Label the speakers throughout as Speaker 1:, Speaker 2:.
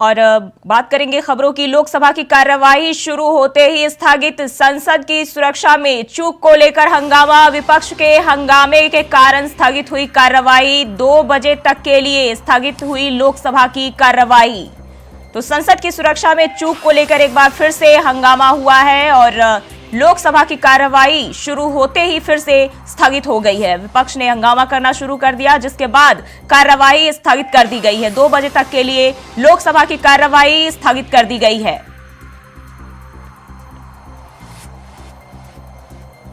Speaker 1: और बात करेंगे खबरों की। लोकसभा की कार्यवाही शुरू होते ही स्थगित। संसद की सुरक्षा में चूक को लेकर हंगामा। विपक्ष के हंगामे के कारण स्थगित हुई कार्यवाही। 2 बजे तक के लिए स्थगित हुई लोकसभा की कार्यवाही। तो संसद की सुरक्षा में चूक को लेकर एक बार फिर से हंगामा हुआ है और लोकसभा की कार्यवाही शुरू होते ही फिर से स्थगित हो गई है। विपक्ष ने हंगामा करना शुरू कर दिया, जिसके बाद कार्यवाही स्थगित कर दी गई है। 2 बजे तक के लिए लोकसभा की कार्यवाही स्थगित कर दी गई है।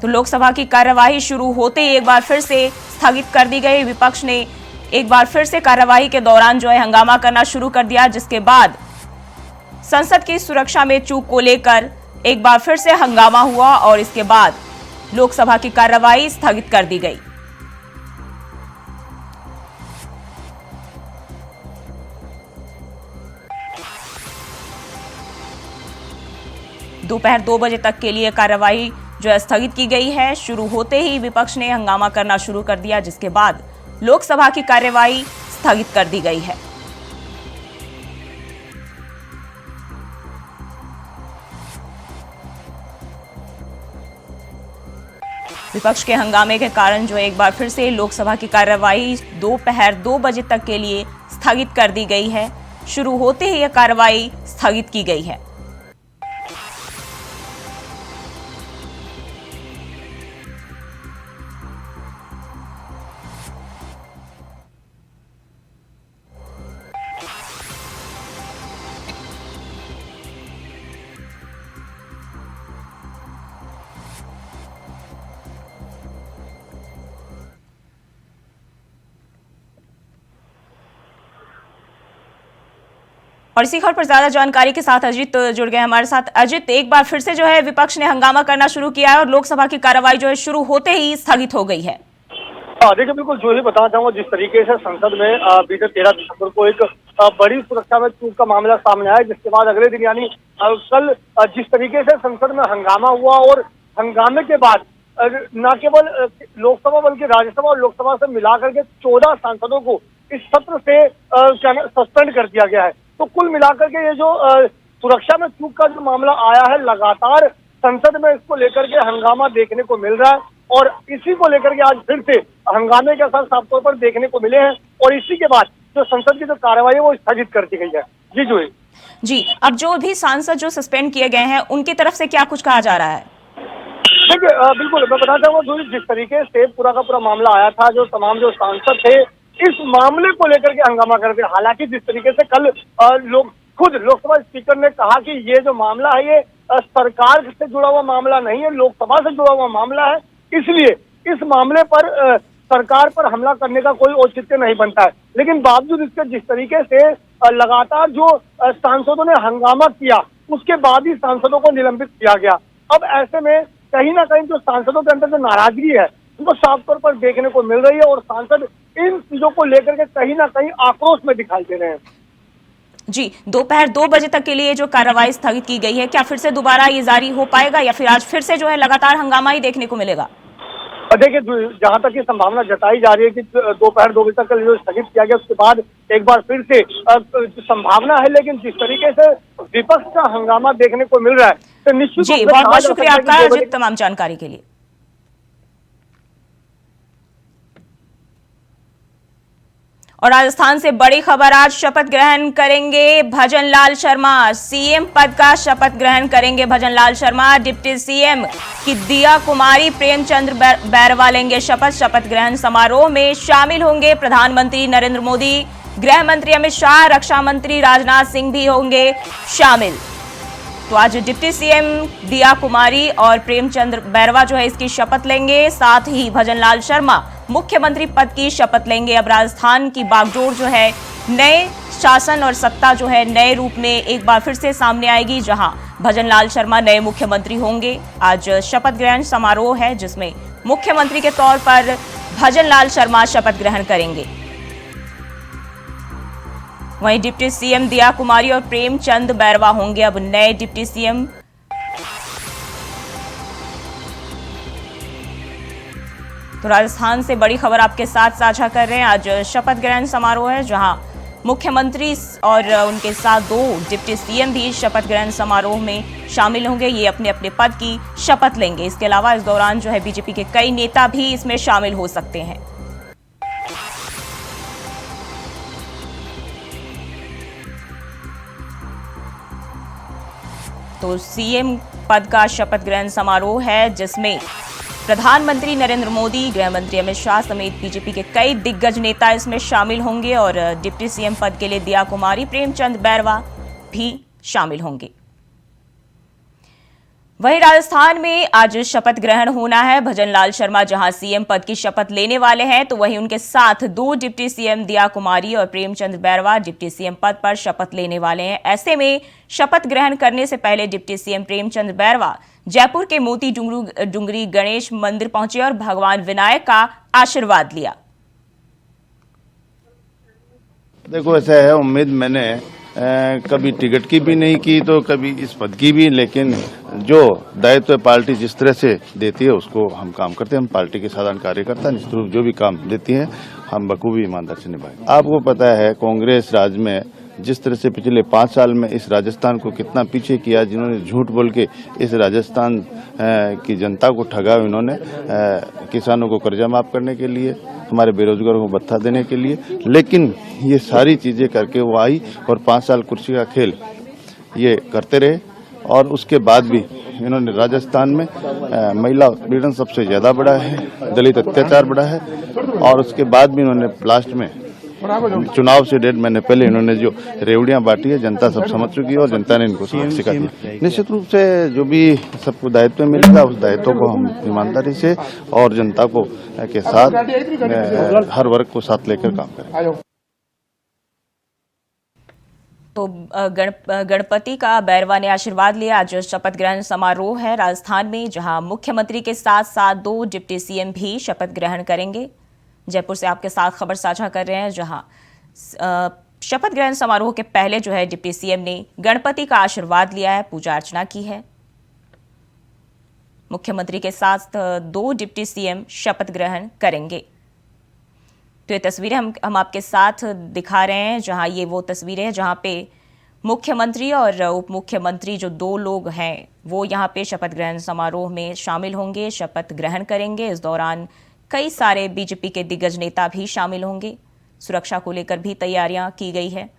Speaker 1: तो लोकसभा की कार्यवाही शुरू होते ही एक बार फिर से स्थगित कर दी गई। विपक्ष ने एक बार फिर से कार्यवाही के दौरान जो है हंगामा करना शुरू कर दिया, जिसके बाद संसद की सुरक्षा में चूक को लेकर एक बार फिर से हंगामा हुआ और इसके बाद लोकसभा की कार्यवाही स्थगित कर दी गई। दोपहर 2 बजे तक के लिए कार्यवाही जो है स्थगित की गई है। शुरू होते ही विपक्ष ने हंगामा करना शुरू कर दिया, जिसके बाद लोकसभा की कार्यवाही स्थगित कर दी गई है। विपक्ष के हंगामे के कारण जो एक बार फिर से लोकसभा की कार्यवाही दोपहर 2 बजे तक के लिए स्थगित कर दी गई है। शुरू होते ही यह कार्यवाही स्थगित की गई है। और इसी खबर पर ज्यादा जानकारी के साथ अजित जुड़ गए हमारे साथ। अजित, एक बार फिर से जो है विपक्ष ने हंगामा करना शुरू किया है और लोकसभा की कार्यवाही जो है शुरू होते ही स्थगित हो गई है।
Speaker 2: देखिए, बिल्कुल जो ही बताना चाहूंगा, जिस तरीके से संसद में बीते 13 दिसंबर को एक बड़ी सुरक्षा में चूक का मामला सामने आया, जिसके बाद अगले दिन यानी कल जिस तरीके से संसद में हंगामा हुआ और हंगामे के बाद न केवल लोकसभा बल्कि राज्यसभा और लोकसभा से मिलाकर के 14 सांसदों को इस सत्र से सस्पेंड कर दिया गया है। तो कुल मिलाकर के ये जो सुरक्षा में चूक का जो मामला आया है, लगातार संसद में इसको लेकर के हंगामा देखने को मिल रहा है और इसी को लेकर के आज फिर से हंगामे के असर साफ तौर पर देखने को मिले हैं और इसी के बाद जो संसद की जो कार्यवाही है वो स्थगित कर दी गई है। जी जूही
Speaker 1: जी, अब जो भी सांसद जो सस्पेंड किए गए हैं उनकी तरफ से क्या कुछ कहा जा रहा है?
Speaker 2: देखिए, बिल्कुल मैं बताना चाहूंगा, जिस तरीके से पूरा का पूरा मामला आया था, जो तमाम जो सांसद थे इस मामले को लेकर के हंगामा करते। हालांकि जिस तरीके से कल लोग खुद लोकसभा स्पीकर ने कहा कि ये जो मामला है ये सरकार से जुड़ा हुआ मामला नहीं है, लोकसभा से जुड़ा हुआ मामला है, इसलिए इस मामले पर सरकार पर हमला करने का कोई औचित्य नहीं बनता है। लेकिन बावजूद इसके जिस तरीके से लगातार जो सांसदों ने हंगामा किया, उसके बाद ही सांसदों को निलंबित किया गया। अब ऐसे में कहीं ना कहीं जो सांसदों के अंदर जो नाराजगी है वो साफ तौर पर देखने को मिल रही है और सांसद इन चीजों को लेकर के कहीं ना कहीं आक्रोश में दिखाई दे रहे हैं।
Speaker 1: जी, दोपहर 2 बजे तक के लिए जो कार्रवाई स्थगित की गई है, क्या फिर से दोबारा ये जारी हो पाएगा या फिर आज फिर से जो है लगातार हंगामा ही देखने को मिलेगा?
Speaker 2: देखिए, जहां तक ये संभावना जताई जा रही है कि दोपहर 2 बजे तक के लिए स्थगित किया गया, उसके बाद एक बार फिर से संभावना है, लेकिन जिस तरीके से विपक्ष का हंगामा देखने को मिल रहा है तो निश्चित
Speaker 1: जी, बहुत बहुत शुक्रिया आपका अजित तमाम जानकारी के लिए। और राजस्थान से बड़ी खबर, आज शपथ ग्रहण करेंगे भजन लाल शर्मा। सीएम पद का शपथ ग्रहण करेंगे भजन लाल शर्मा। डिप्टी सीएम की दिया कुमारी प्रेमचंद बैरवा लेंगे शपथ। शपथ ग्रहण समारोह में शामिल होंगे प्रधानमंत्री नरेंद्र मोदी, गृह मंत्री अमित शाह, रक्षा मंत्री राजनाथ सिंह भी होंगे शामिल। तो आज डिप्टी सीएम दिया कुमारी और प्रेमचंद बैरवा जो है इसकी शपथ लेंगे। साथ ही भजन लाल शर्मा मुख्यमंत्री पद की शपथ लेंगे। अब राजस्थान की बागडोर जो है नए शासन और सत्ता जो है नए रूप में एक बार फिर से सामने आएगी, जहां भजन लाल शर्मा नए मुख्यमंत्री होंगे। आज शपथ ग्रहण समारोह है जिसमें मुख्यमंत्री के तौर पर भजन लाल शर्मा शपथ ग्रहण करेंगे। वहीं डिप्टी सीएम दिया कुमारी और प्रेमचंद बैरवा होंगे अब नए डिप्टी सीएम। तो राजस्थान से बड़ी खबर आपके साथ साझा कर रहे हैं। आज शपथ ग्रहण समारोह है जहां मुख्यमंत्री और उनके साथ 2 डिप्टी सीएम भी शपथ ग्रहण समारोह में शामिल होंगे। ये अपने अपने पद की शपथ लेंगे। इसके अलावा इस दौरान जो है बीजेपी के कई नेता भी इसमें शामिल हो सकते हैं। तो सीएम पद का शपथ ग्रहण समारोह है जिसमें प्रधानमंत्री नरेंद्र मोदी, गृह मंत्री अमित शाह समेत बीजेपी के कई दिग्गज नेता इसमें शामिल होंगे और डिप्टी सीएम पद के लिए दिया कुमारी, प्रेमचंद बैरवा भी शामिल होंगे। वहीं राजस्थान में आज शपथ ग्रहण होना है। भजन लाल शर्मा जहां सीएम पद की शपथ लेने वाले हैं तो वहीं उनके साथ 2 डिप्टी सीएम दिया कुमारी और प्रेमचंद बैरवा डिप्टी सीएम पद पर शपथ लेने वाले हैं। ऐसे में शपथ ग्रहण करने से पहले डिप्टी सीएम प्रेमचंद बैरवा जयपुर के मोती डुंगरी गणेश मंदिर पहुंचे और भगवान विनायक का आशीर्वाद लिया।
Speaker 3: देखो ऐसा है, उम्मीद मैंने कभी टिकट की भी नहीं की तो कभी इस पद की भी, लेकिन जो दायित्व पार्टी जिस तरह से देती है उसको हम काम करते हैं। हम पार्टी के साधारण कार्यकर्ता निश्चित रूप जो भी काम देती है हम बखूबी ईमानदार से निभाएंगे। आपको पता है कांग्रेस राज में जिस तरह से पिछले 5 साल में इस राजस्थान को कितना पीछे किया, जिन्होंने झूठ बोल के इस राजस्थान की जनता को ठगा, इन्होंने किसानों को कर्जा माफ करने के लिए, हमारे बेरोजगारों को भत्ता देने के लिए, लेकिन ये सारी चीजें करके वो आई और 5 साल कुर्सी का खेल ये करते रहे। और उसके बाद भी इन्होंने राजस्थान में महिला उत्पीड़न सबसे ज्यादा बढ़ा है, दलित अत्याचार बढ़ा है और उसके बाद भी इन्होंने लास्ट में चुनाव से 1.5 महीने पहले इन्होंने जो रेवड़ियां बांटी है जनता सब समझ चुकी है और जनता ने इनको सिखा दिया। निश्चित रूप से जो भी सबको दायित्व मिलेगा उस दायित्व को हम ईमानदारी से और जनता को के साथ हर वर्ग को साथ लेकर काम करें।
Speaker 1: तो गणपति का बैरवा ने आशीर्वाद लिया। आज शपथ ग्रहण समारोह है राजस्थान में जहां मुख्यमंत्री के साथ साथ 2 डिप्टी सीएम भी शपथ ग्रहण करेंगे। जयपुर से आपके साथ खबर साझा कर रहे हैं जहां शपथ ग्रहण समारोह के पहले जो है डिप्टी सीएम ने गणपति का आशीर्वाद लिया है, पूजा अर्चना की है। मुख्यमंत्री के साथ 2 डिप्टी सीएम शपथ ग्रहण करेंगे। तो ये तस्वीरें हम आपके साथ दिखा रहे हैं जहां ये वो तस्वीरें हैं जहां पे मुख्यमंत्री और उप मुख्यमंत्री जो 2 लोग हैं वो यहां पे शपथ ग्रहण समारोह में शामिल होंगे, शपथ ग्रहण करेंगे। इस दौरान कई सारे बीजेपी के दिग्गज नेता भी शामिल होंगे। सुरक्षा को लेकर भी तैयारियां की गई है।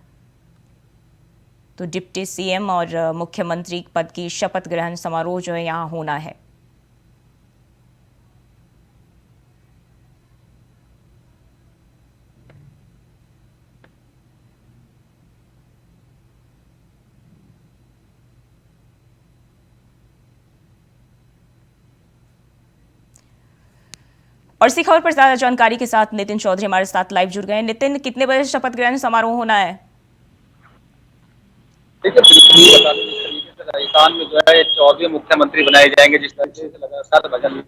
Speaker 1: तो डिप्टी सीएम और मुख्यमंत्री पद की शपथ ग्रहण समारोह जो है यहां होना है। और इसी खबर पर ज्यादा जानकारी के साथ नितिन चौधरी हमारे साथ लाइव जुड़ गए। नितिन, कितने बजे शपथ ग्रहण समारोह होना है?
Speaker 4: देखिए, राजस्थान में जो है 14वें मुख्यमंत्री बनाए जाएंगे, जिस तरीके से लगातार भजन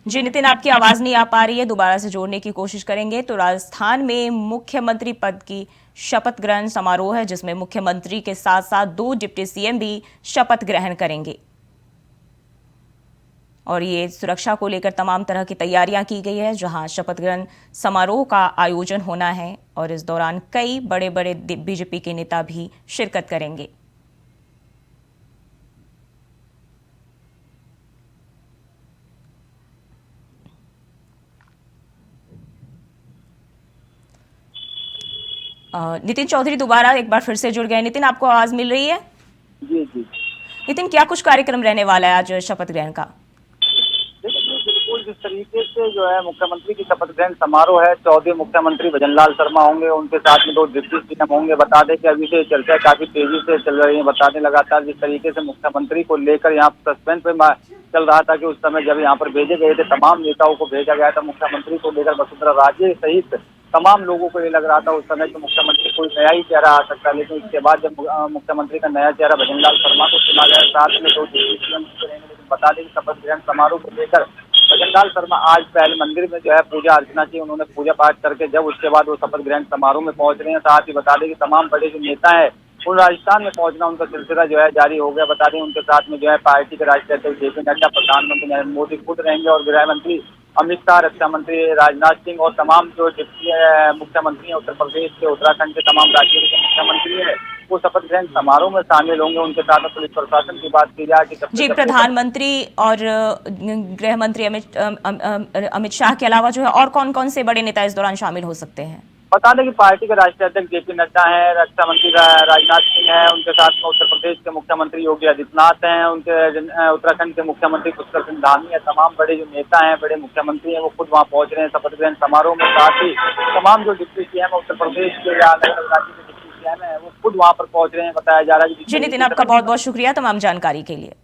Speaker 1: जी नितिन, आपकी आवाज नहीं आ पा रही है, दोबारा से जोड़ने की कोशिश करेंगे। तो राजस्थान में मुख्यमंत्री पद की शपथ ग्रहण समारोह है जिसमें मुख्यमंत्री के साथ साथ 2 डिप्टी सीएम भी शपथ ग्रहण करेंगे और ये सुरक्षा को लेकर तमाम तरह की तैयारियां की गई है जहां शपथ ग्रहण समारोह का आयोजन होना है और इस दौरान कई बड़े बड़े बीजेपी के नेता भी शिरकत करेंगे। नितिन चौधरी दोबारा एक बार फिर से जुड़ गए। नितिन, आपको आवाज मिल रही है?
Speaker 2: जी जी।
Speaker 1: नितिन, क्या कुछ कार्यक्रम रहने वाला है आज शपथ ग्रहण का?
Speaker 2: बिल्कुल जिस तरीके से जो है मुख्यमंत्री की शपथ ग्रहण समारोह है, 14वें मुख्यमंत्री भजन लाल शर्मा होंगे, उनके साथ में 2 डिप्टी सीएम होंगे। बता दें कि अभी से चर्चा काफी तेजी से चल रही है। बता दें लगातार जिस तरीके से मुख्यमंत्री को लेकर यहाँ सस्पेंस पे चल रहा था कि उस समय जब यहाँ पर भेजे गए थे तमाम नेताओं को भेजा गया था मुख्यमंत्री को लेकर, वसुंधरा राजे सहित तमाम लोगों को ये लग रहा था उस समय कि मुख्यमंत्री कोई नया ही चेहरा आ सकता है, लेकिन इसके बाद जब मुख्यमंत्री का नया चेहरा भजन लाल शर्मा को चुना गया, साथ में 2 डिप्टी सीएम रहेंगे। लेकिन बता दें कि शपथ ग्रहण समारोह को लेकर भजन लाल शर्मा आज पहले मंदिर में जो है पूजा अर्चना की, उन्होंने पूजा पाठ करके जब उसके बाद वो शपथ ग्रहण समारोह में पहुंच रहे हैं। साथ ही बता दें कि तमाम बड़े जो नेता हैं
Speaker 4: उन राजस्थान में पहुंचना उनका सिलसिला जो है जारी हो गया। बता दें उनके साथ में जो है पार्टी के राष्ट्रीय अध्यक्ष जेपी नड्डा, प्रधानमंत्री नरेंद्र मोदी खुद रहेंगे और गृह मंत्री अमित शाह, रक्षा मंत्री राजनाथ सिंह और तमाम जो डिप्टी मुख्यमंत्री हैं उत्तर प्रदेश के, उत्तराखंड के तमाम राज्यों के मुख्यमंत्री हैं वो शपथ ग्रहण समारोह में शामिल होंगे। उनके साथ पुलिस प्रशासन की बात की जाए कि
Speaker 1: जी, प्रधानमंत्री और गृह मंत्री अमित शाह के अलावा जो है और कौन कौन से बड़े नेता इस दौरान शामिल हो सकते हैं?
Speaker 4: बता दें कि पार्टी के राष्ट्रीय अध्यक्ष जेपी नड्डा हैं, रक्षा मंत्री राजनाथ सिंह हैं, उनके साथ में उत्तर प्रदेश के मुख्यमंत्री योगी आदित्यनाथ हैं, उनके उत्तराखंड के मुख्यमंत्री पुष्कर सिंह धामी है। तमाम बड़े जो नेता हैं, बड़े मुख्यमंत्री हैं, वो खुद वहाँ पहुंच रहे हैं शपथ ग्रहण समारोह में। साथ ही तमाम जो डिप्टी सीएम है उत्तर प्रदेश के या अलग अलग राज्य के डिप्टी सीएम है वो खुद वहाँ पर पहुंच रहे हैं। बताया जा रहा है।
Speaker 1: जी नितिन, आपका बहुत बहुत शुक्रिया तमाम जानकारी के लिए।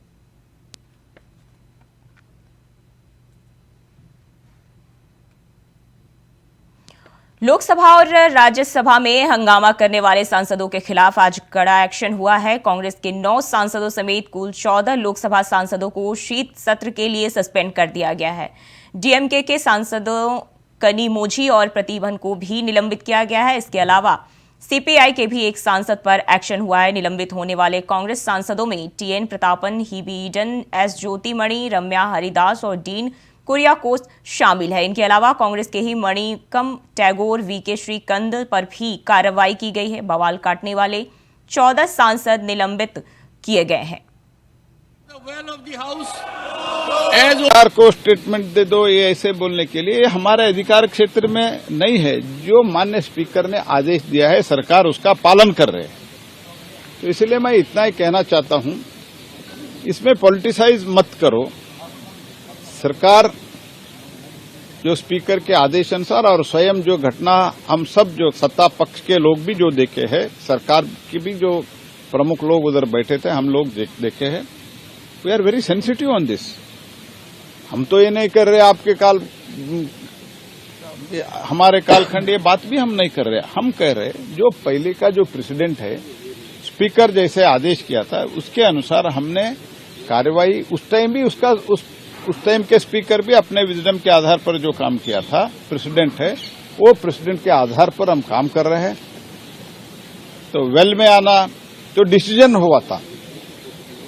Speaker 1: लोकसभा और राज्यसभा में हंगामा करने वाले सांसदों के खिलाफ आज कड़ा एक्शन हुआ है। कांग्रेस के 9 सांसदों समेत कुल 14 लोकसभा सांसदों को शीत सत्र के लिए सस्पेंड कर दिया गया है। डीएमके के सांसदों कनिमोझी और प्रतिभन को भी निलंबित किया गया है। इसके अलावा सीपीआई के भी एक सांसद पर एक्शन हुआ है। निलंबित होने वाले कांग्रेस सांसदों में टीएन प्रतापन, हिबी ईडन, एस ज्योतिमणि, रम्या हरिदास और डीन कुरियाकोस शामिल है। इनके अलावा कांग्रेस के ही मणिकम टैगोर, वीके श्रीकंद पर भी कार्रवाई की गई है। बवाल काटने वाले 14 सांसद निलंबित किए गए हैं।
Speaker 5: सरकार को स्टेटमेंट दे दो, ये ऐसे बोलने के लिए हमारे अधिकार क्षेत्र में नहीं है। जो माननीय स्पीकर ने आदेश दिया है सरकार उसका पालन कर रहे है। तो इसलिए मैं इतना ही कहना चाहता हूं, इसमें पॉलिटिसाइज मत करो। सरकार जो स्पीकर के आदेश अनुसार और स्वयं जो घटना हम सब जो सत्ता पक्ष के लोग भी जो देखे हैं, सरकार की भी जो प्रमुख लोग उधर बैठे थे हम लोग देखे हैं। We are very sensitive on this. हम तो ये नहीं कर रहे आपके हमारे कालखंड ये बात भी हम नहीं कर रहे। हम कह रहे जो पहले का जो प्रेसिडेंट है, स्पीकर जैसे आदेश किया था उसके अनुसार हमने कार्रवाई उस टाइम भी उस टाइम के स्पीकर भी अपने विजडम के आधार पर जो काम किया था, प्रेसिडेंट है वो प्रेसिडेंट के आधार पर हम काम कर रहे हैं। तो वेल में आना जो डिसीजन हुआ था,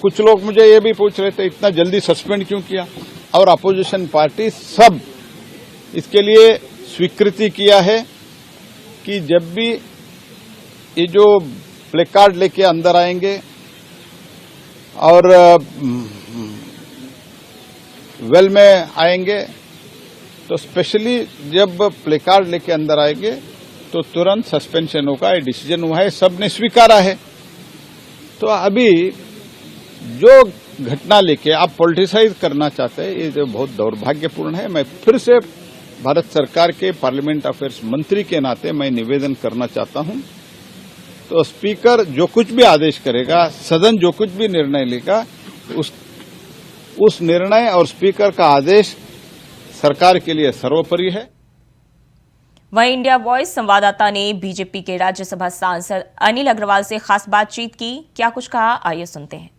Speaker 5: कुछ लोग मुझे ये भी पूछ रहे थे इतना जल्दी सस्पेंड क्यों किया, और अपोजिशन पार्टी सब इसके लिए स्वीकृति किया है कि जब भी ये जो प्लेकार्ड लेके अंदर आएंगे और वेल में आएंगे तो स्पेशली जब प्लेकार्ड लेके अंदर आएंगे तो तुरंत सस्पेंशन होगा। ये डिसीजन हुआ है, सबने स्वीकारा है। तो अभी जो घटना लेके आप पॉलिटिसाइज करना चाहते हैं ये जो बहुत दुर्भाग्यपूर्ण है। मैं फिर से भारत सरकार के पार्लियामेंट अफेयर्स मंत्री के नाते मैं निवेदन करना चाहता हूं, तो स्पीकर जो कुछ भी आदेश करेगा, सदन जो कुछ भी निर्णय लेगा, उस निर्णय और स्पीकर का आदेश सरकार के लिए सर्वोपरि है।
Speaker 1: वहीं इंडिया वॉइस संवाददाता ने बीजेपी के राज्यसभा सांसद अनिल अग्रवाल से खास बातचीत की। क्या कुछ कहा, आइए सुनते हैं।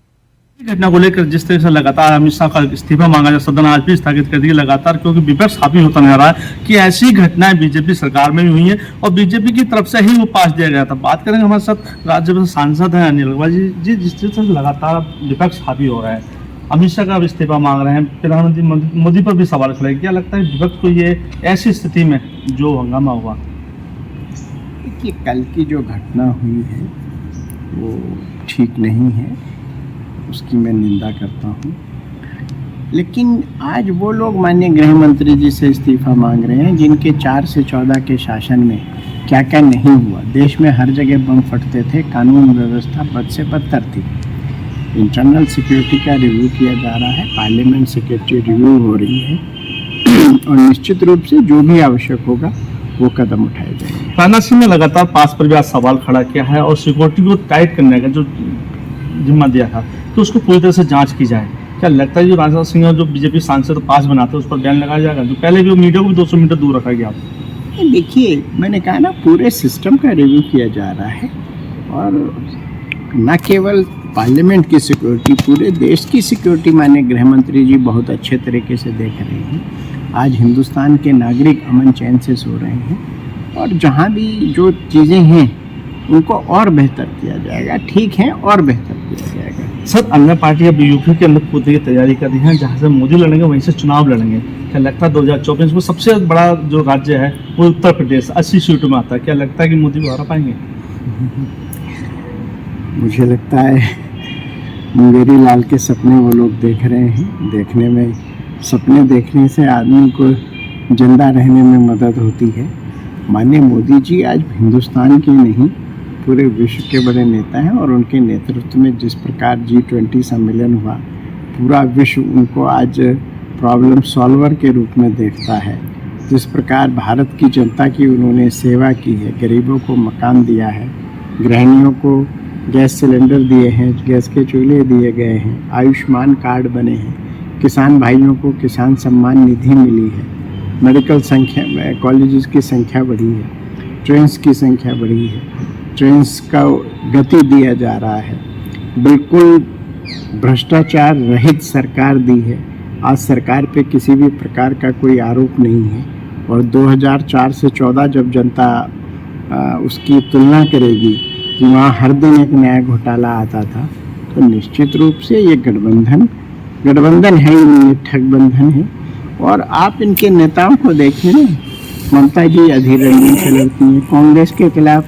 Speaker 6: घटना को लेकर जिस तरह से लगातार अमित शाह का इस्तीफा मांगा जा, सदन आज भी स्थगित कर दिया लगातार, क्योंकि विपक्ष हावी होता नजर रहा है कि ऐसी घटनाएं बीजेपी सरकार में भी हुई है और बीजेपी की तरफ से ही वो पास दिया गया था। बात करेंगे हमारे साथ राज्यसभा सांसद हैं अनिल अग्रवाल जी। जिस तरह से लगातार विपक्ष हावी हो रहा है, अमित शाह का इस्तीफा मांग रहे हैं, प्रधानमंत्री मोदी पर भी सवाल खड़े, क्या लगता है विपक्ष को ये ऐसी स्थिति में जो हंगामा हुआ?
Speaker 7: देखिए, कल की जो घटना हुई है वो ठीक नहीं है, उसकी मैं निंदा करता हूँ। लेकिन आज वो लोग माननीय गृह मंत्री जी से इस्तीफा मांग रहे हैं जिनके 4 से 14 के शासन में क्या क्या नहीं हुआ। देश में हर जगह बम फटते थे, कानून व्यवस्था बद से बदतर थी। इंटरनल सिक्योरिटी का रिव्यू किया जा रहा है, पार्लियामेंट सिक्योरिटी रिव्यू हो रही है और निश्चित रूप से जो भी आवश्यक होगा वो कदम उठाए जाएंगे।
Speaker 6: राजनाथ सिंह ने लगातार पास पर भी आज सवाल खड़ा किया है और सिक्योरिटी को टाइट करने का जो जिम्मा दिया था तो उसको पूरी तरह से जांच की जाए। क्या लगता है जो राजनाथ सिंह और जो बीजेपी सांसद पास बनाते हैं उस पर बैन लगाया जाएगा? जो पहले भी मीडिया को भी 200 मीटर दूर रखा गया।
Speaker 7: देखिए, मैंने कहा ना, पूरे सिस्टम का रिव्यू किया जा रहा है और न केवल पार्लियामेंट की सिक्योरिटी, पूरे देश की सिक्योरिटी माननीय गृह मंत्री जी बहुत अच्छे तरीके से देख रहे हैं। आज हिंदुस्तान के नागरिक अमन चैन से सो रहे हैं और जहाँ भी जो चीज़ें हैं उनको और बेहतर किया जाएगा। ठीक है, और बेहतर किया जाएगा।
Speaker 6: सर, अन्य पार्टी अब यूपी के अंदर कूदने की तैयारी कर रही है, जहाँ से मोदी लड़ेंगे वहीं से चुनाव लड़ेंगे। क्या लगता है 2024 में सबसे बड़ा जो राज्य है वो उत्तर प्रदेश 80 सीटों में आता है, क्या लगता है कि मोदी को हरा पाएंगे?
Speaker 7: मुझे लगता है मुंगेरी लाल के सपने वो लोग देख रहे हैं। देखने में, सपने देखने से आदमी को जिंदा रहने में मदद होती है। माननीय मोदी जी आज हिंदुस्तान के नहीं पूरे विश्व के बड़े नेता हैं, और उनके नेतृत्व में जिस प्रकार G20 सम्मेलन हुआ, पूरा विश्व उनको आज प्रॉब्लम सॉल्वर के रूप में देखता है। जिस प्रकार भारत की जनता की उन्होंने सेवा की है, गरीबों को मकान दिया है, गृहिणियों को गैस सिलेंडर दिए हैं, गैस के चूल्हे दिए गए हैं, आयुष्मान कार्ड बने हैं, किसान भाइयों को किसान सम्मान निधि मिली है, मेडिकल संख्या कॉलेजेस की संख्या बढ़ी है, ट्रेन्स की संख्या बढ़ी है, ट्रेन्स का गति दिया जा रहा है, बिल्कुल भ्रष्टाचार रहित सरकार दी है। आज सरकार पे किसी भी प्रकार का कोई आरोप नहीं है, और 2004 से 14 जब जनता उसकी तुलना करेगी कि वहाँ हर दिन एक नया घोटाला आता था, तो निश्चित रूप से ये गठबंधन है, ये ठगबंधन है। और आप इनके नेताओं को देखिए ना, ममता जी अधीर रंजन से लड़ती हैं, कांग्रेस के खिलाफ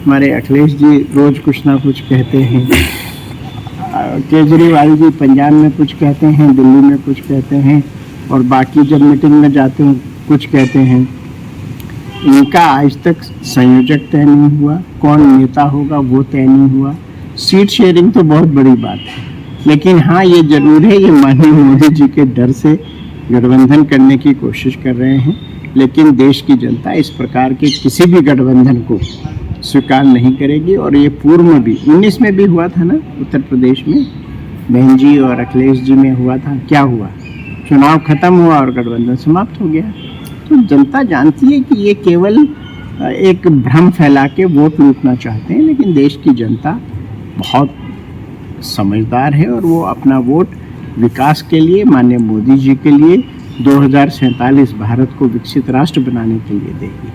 Speaker 7: हमारे अखिलेश जी रोज कुछ ना कुछ कहते हैं, केजरीवाल जी पंजाब में कुछ कहते हैं, दिल्ली में कुछ कहते हैं, और बाकी जब मीटिंग में जाते हैं कुछ कहते हैं। इनका आज तक संयोजक तय नहीं हुआ, कौन नेता होगा वो तय नहीं हुआ। सीट शेयरिंग तो बहुत बड़ी बात है, लेकिन हाँ ये जरूर है, ये माननीय मोदी जी के डर से गठबंधन करने की कोशिश कर रहे हैं। लेकिन देश की जनता इस प्रकार के किसी भी गठबंधन को स्वीकार नहीं करेगी। और ये पूर्व में भी 19 में भी हुआ था ना, उत्तर प्रदेश में बहन जी और अखिलेश जी में हुआ था। क्या हुआ? चुनाव खत्म हुआ और गठबंधन समाप्त हो गया। तो जनता जानती है कि ये केवल एक भ्रम फैला के वोट लूटना चाहते हैं, लेकिन देश की जनता बहुत समझदार है, और वो अपना वोट विकास के लिए, माननीय मोदी जी के लिए, 2047 भारत को विकसित राष्ट्र बनाने के लिए देगी।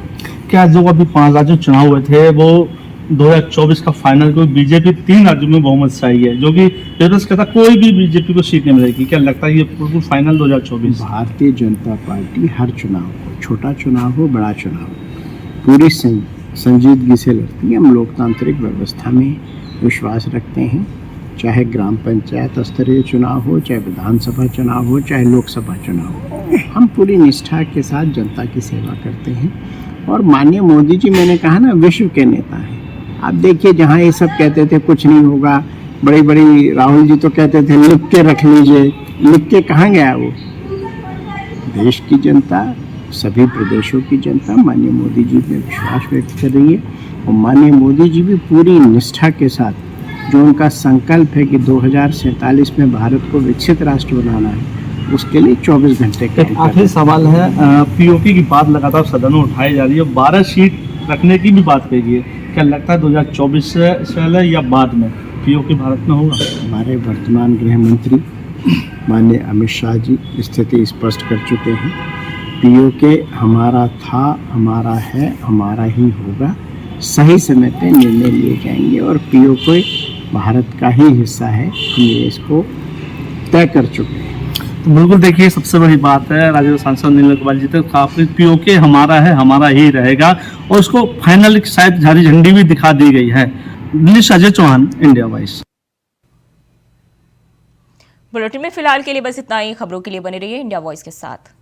Speaker 6: क्या जो अभी 5 राज्यों में चुनाव हुए थे वो 2024 का फाइनल को बीजेपी 3 राज्यों में बहुमत से आई है, जो कि पेपर्स कहता कोई भी बीजेपी को सीट नहीं मिलेगी। क्या लगता है ये बिल्कुल फाइनल 2024?
Speaker 7: भारतीय जनता पार्टी हर चुनाव हो, छोटा चुनाव हो बड़ा चुनाव हो, पूरी संजीदगी से लड़ती है। हम लोकतांत्रिक व्यवस्था में विश्वास रखते हैं, चाहे ग्राम पंचायत स्तरीय चुनाव हो, चाहे विधानसभा चुनाव हो, चाहे लोकसभा चुनाव हो, हम पूरी निष्ठा के साथ जनता की सेवा करते हैं। और माननीय मोदी जी, मैंने कहा ना, विश्व के नेता हैं। आप देखिए, जहाँ ये सब कहते थे कुछ नहीं होगा, बड़ी बड़ी राहुल जी तो कहते थे लिख के रख लीजिए, लिख के कहाँ गया वो? देश की जनता, सभी प्रदेशों की जनता माननीय मोदी जी में विश्वास व्यक्त कर रही है, और माननीय मोदी जी भी पूरी निष्ठा के साथ, जो उनका संकल्प है कि 2047 में भारत को विकसित राष्ट्र बनाना है, उसके लिए 24 घंटे
Speaker 6: एक आखिरी सवाल है, पीओके की बात लगातार सदन में उठाई जा रही है, 12 सीट रखने की भी बात कही है। क्या लगता है 2024 से पहले या बाद में पीओके भारत में होगा?
Speaker 7: हमारे वर्तमान गृह मंत्री माननीय अमित शाह जी स्थिति स्पष्ट कर चुके हैं। पीओके हमारा था, हमारा है, हमारा ही होगा। सही समय पे निर्णय लिए जाएंगे, और पीओके भारत का ही हिस्सा है, हम ये इसको तय कर चुके हैं।
Speaker 6: तो बिल्कुल देखिए, सबसे बड़ी बात है, राज्यसभा सांसद नील कुमार जी तक काफी पीओके हमारा है, हमारा ही रहेगा, और उसको फाइनल शायद हरी झंडी भी दिखा दी गई है। दिल्ली से Ajay Chauhan, India voice.
Speaker 1: Bulletin में फिलहाल के लिए बस इतना ही। खबरों के लिए बने रहिए इंडिया वॉइस के साथ।